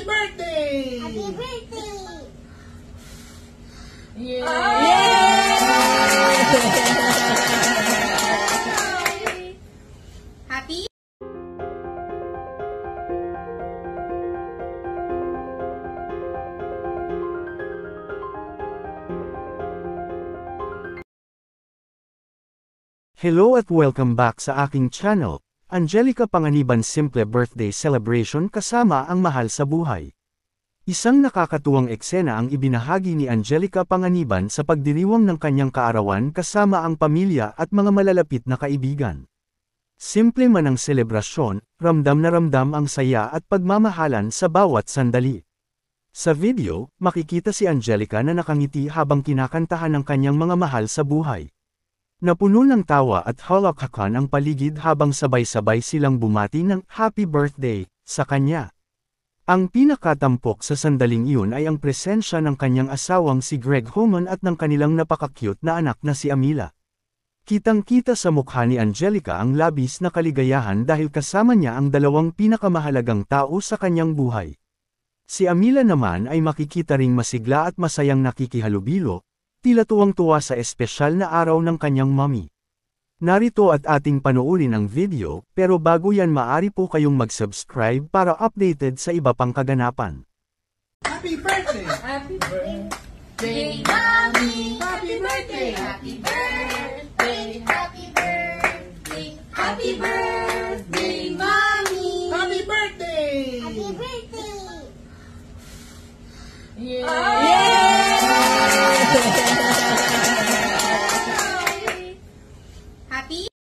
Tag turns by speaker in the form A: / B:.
A: Happy birthday!
B: Happy birthday!
C: Yay!
B: Happy?
D: Hello at welcome back sa aking channel, Angelica Panganiban Simple Birthday Celebration kasama ang mahal sa buhay. Isang nakakatuwang eksena ang ibinahagi ni Angelica Panganiban sa pagdiriwang ng kanyang kaarawan kasama ang pamilya at mga malalapit na kaibigan. Simple man ang selebrasyon, ramdam na ramdam ang saya at pagmamahalan sa bawat sandali. Sa video, makikita si Angelica na nakangiti habang kinakantahan ng kanyang mga mahal sa buhay. Napuno ng tawa at halakhakan ang paligid habang sabay-sabay silang bumati ng happy birthday sa kanya. Ang pinakatampok sa sandaling iyon ay ang presensya ng kanyang asawang si Greg Homan at ng kanilang napaka-cute na anak na si Amila. Kitang-kita sa mukha ni Angelica ang labis na kaligayahan dahil kasama niya ang dalawang pinakamahalagang tao sa kanyang buhay. Si Amila naman ay makikita ring masigla at masayang nakikihalubilo, tila tuwang-tuwa sa espesyal na araw ng kanyang mommy. Narito at ating panoorin ang video, pero bago yan maaari po kayong mag-subscribe para updated sa iba pang kaganapan.
A: Happy birthday!
C: Happy birthday,
B: Mommy!
C: Happy birthday!
B: Happy birthday! Happy birthday! Happy birthday!